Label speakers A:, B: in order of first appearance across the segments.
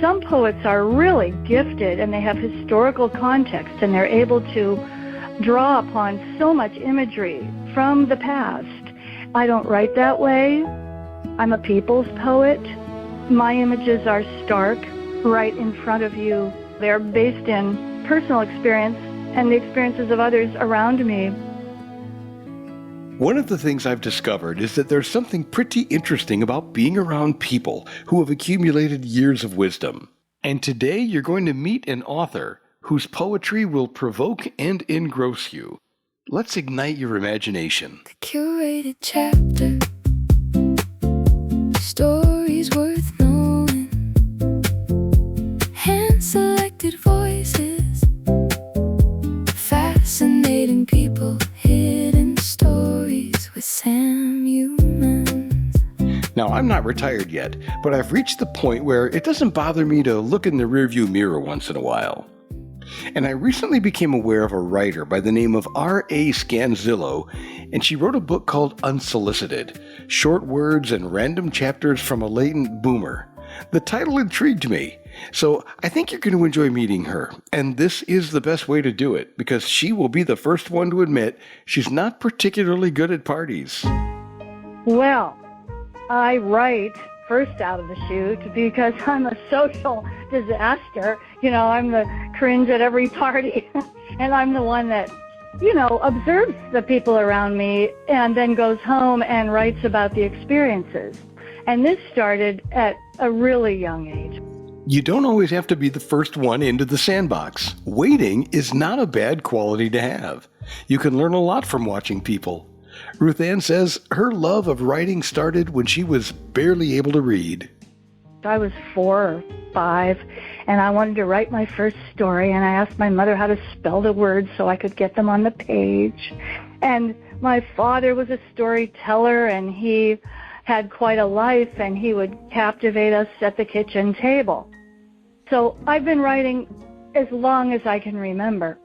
A: some poets are really gifted and they have historical context and they're able to draw upon so much imagery from the past. I don't write that way. I'm a people's poet. My images are stark, right in front of you. They're based in personal experience and the experiences of others around me.
B: One of the things I've discovered is that there's something pretty interesting about being around people who have accumulated years of wisdom. And today you're going to meet an author whose poetry will provoke and engross you. Let's ignite your imagination.
C: The curated chapter, stories worth knowing, hand-selected voices, fascinating people, hidden stories with Sam Humans.
B: Now, I'm not retired yet, but I've reached the point where it doesn't bother me to look in the rearview mirror once in a while. And I recently became aware of a writer by the name of R.A. Scanzillo, and she wrote a book called Unsolicited, Short Words and Random Chapters from a Latent Boomer. The title intrigued me, so I think you're going to enjoy meeting her, and this is the best way to do it, because she will be the first one to admit she's not particularly good at parties.
A: Well, I write first out of the chute because I'm a social disaster. I'm the cringe at every party, and I'm the one that, observes the people around me and then goes home and writes about the experiences. And this started at a really young age.
B: You don't always have to be the first one into the sandbox. Waiting is not a bad quality to have. You can learn a lot from watching people. Ruth Ann says her love of writing started when she was barely able to read.
A: I was 4 or 5, and I wanted to write my first story, and I asked my mother how to spell the words so I could get them on the page. And my father was a storyteller, and he had quite a life, and he would captivate us at the kitchen table. So I've been writing as long as I can remember.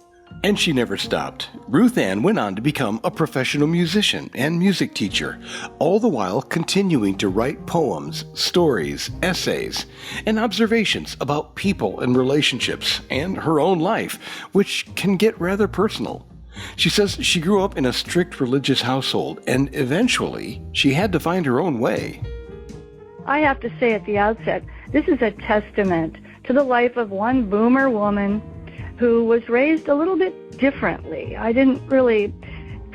B: And she never stopped. Ruth Ann went on to become a professional musician and music teacher, all the while continuing to write poems, stories, essays, and observations about people and relationships and her own life, which can get rather personal. She says she grew up in a strict religious household, and eventually she had to find her own way.
A: I have to say at the outset, this is a testament to the life of one boomer woman who was raised a little bit differently. I didn't really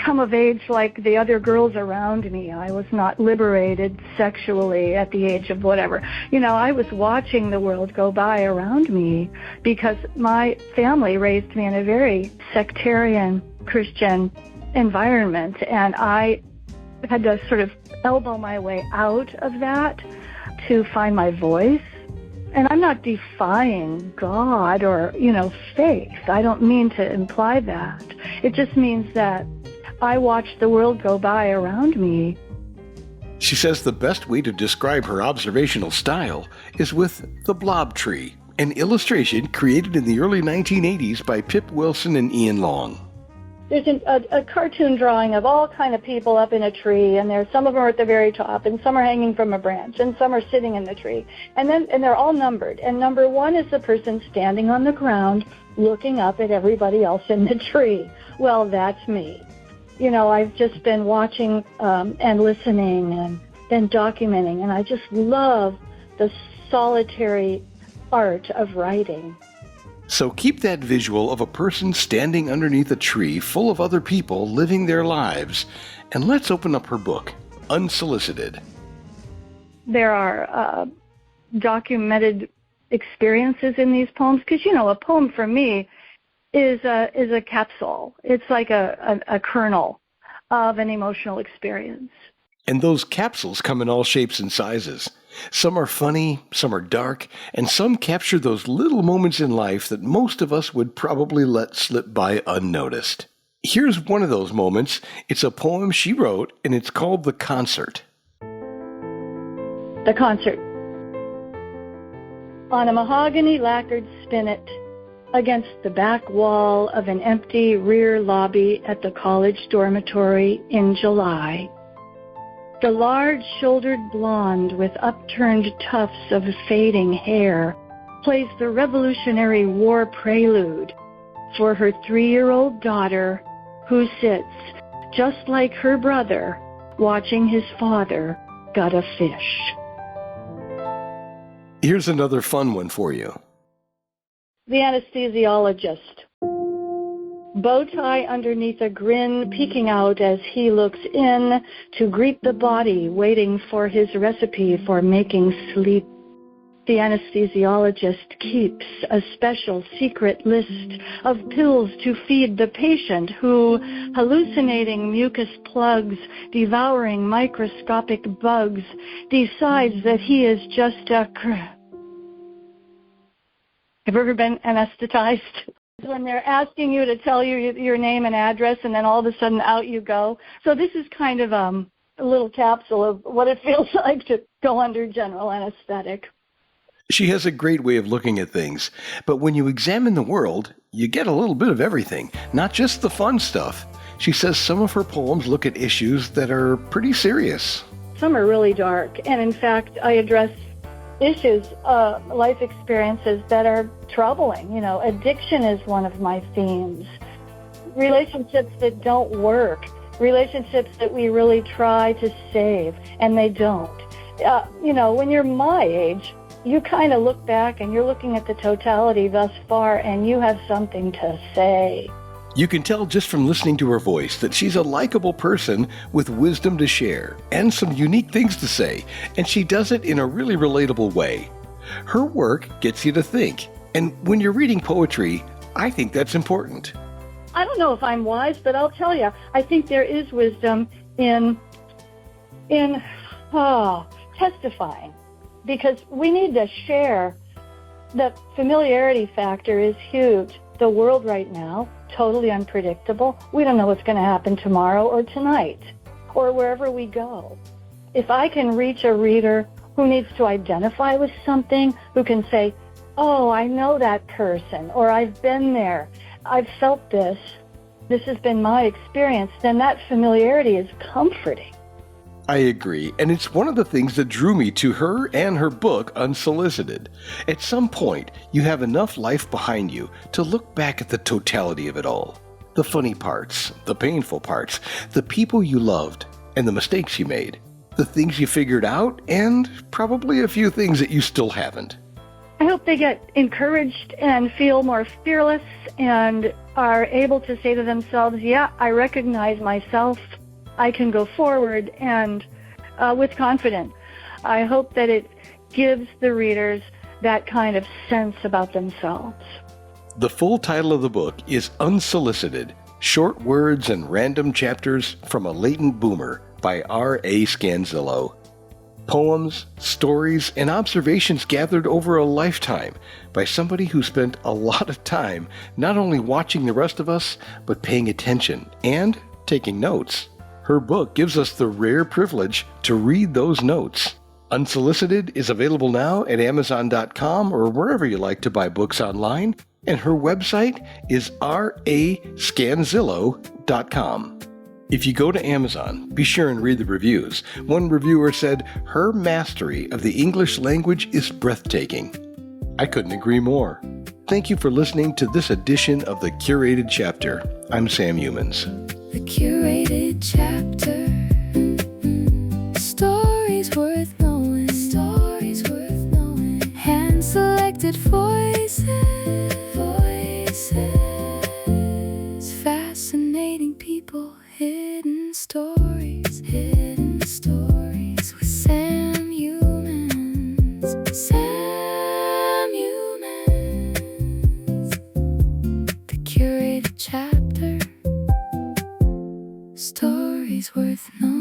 A: come of age like the other girls around me. I was not liberated sexually at the age of whatever. I was watching the world go by around me because my family raised me in a very sectarian Christian environment, and I had to sort of elbow my way out of that to find my voice. And I'm not defying God or, faith. I don't mean to imply that. It just means that I watched the world go by around me.
B: She says the best way to describe her observational style is with the blob tree, an illustration created in the early 1980s by Pip Wilson and Ian Long.
A: There's a cartoon drawing of all kind of people up in a tree, and some of them are at the very top, and some are hanging from a branch, and some are sitting in the tree. And they're all numbered. And number 1 is the person standing on the ground looking up at everybody else in the tree. Well, that's me. I've just been watching and listening and then documenting, and I just love the solitary art of writing.
B: So keep that visual of a person standing underneath a tree full of other people living their lives, and let's open up her book, Unsolicited.
A: There are documented experiences in these poems, because, a poem for me is a capsule. It's like a kernel of an emotional experience.
B: And those capsules come in all shapes and sizes. Some are funny, some are dark, and some capture those little moments in life that most of us would probably let slip by unnoticed. Here's one of those moments. It's a poem she wrote, and it's called The Concert.
A: The Concert. On a mahogany lacquered spinet, against the back wall of an empty rear lobby at the college dormitory in July, the large-shouldered blonde with upturned tufts of fading hair plays the Revolutionary War prelude for her 3-year-old daughter, who sits, just like her brother, watching his father gut a fish.
B: Here's another fun one for you.
A: The anesthesiologist. Bow tie underneath a grin, peeking out as he looks in to greet the body waiting for his recipe for making sleep. The anesthesiologist keeps a special secret list of pills to feed the patient who, hallucinating mucus plugs, devouring microscopic bugs, decides that he is just a... Have you ever been anesthetized? When they're asking you to tell you your name and address, and then all of a sudden out you go. So this is kind of a little capsule of what it feels like to go under general anesthetic.
B: She has a great way of looking at things, but when you examine the world, you get a little bit of everything, not just the fun stuff. She says some of her poems look at issues that are pretty serious.
A: Some are really dark, and in fact, I address issues, life experiences that are troubling. Addiction is one of my themes. Relationships that don't work, relationships that we really try to save, and they don't. When you're my age, you kind of look back and you're looking at the totality thus far, and you have something to say.
B: You can tell just from listening to her voice that she's a likable person with wisdom to share and some unique things to say, and she does it in a really relatable way. Her work gets you to think, and when you're reading poetry, I think that's important.
A: I don't know if I'm wise, but I'll tell you, I think there is wisdom in testifying, because we need to share. The familiarity factor is huge. The world right now, totally unpredictable. We don't know what's going to happen tomorrow or tonight or wherever we go. If I can reach a reader who needs to identify with something, who can say, oh, I know that person, or I've been there, I've felt this has been my experience, then that familiarity is comforting.
B: I agree, and it's one of the things that drew me to her and her book, Unsolicited. At some point, you have enough life behind you to look back at the totality of it all. The funny parts, the painful parts, the people you loved, and the mistakes you made, the things you figured out, and probably a few things that you still haven't.
A: I hope they get encouraged and feel more fearless and are able to say to themselves, yeah, I recognize myself. I can go forward and with confidence. I hope that it gives the readers that kind of sense about themselves.
B: The full title of the book is Unsolicited, Short Words and Random Chapters from a Latent Boomer by R.A. Scanzillo. Poems, stories, and observations gathered over a lifetime by somebody who spent a lot of time not only watching the rest of us, but paying attention and taking notes. Her book gives us the rare privilege to read those notes. Unsolicited is available now at Amazon.com or wherever you like to buy books online, and her website is rascanzillo.com. If you go to Amazon, be sure and read the reviews. One reviewer said, her mastery of the English language is breathtaking. I couldn't agree more. Thank you for listening to this edition of The Curated Chapter. I'm Sam Humans.
C: The Curated Chapter. Stories worth knowing. Stories worth knowing. Hand-selected voices. Voices. Fascinating people. Hidden stories. Hidden stories with Sam Humans. Sam Humans. The Curated Chapter. Stories worth knowing.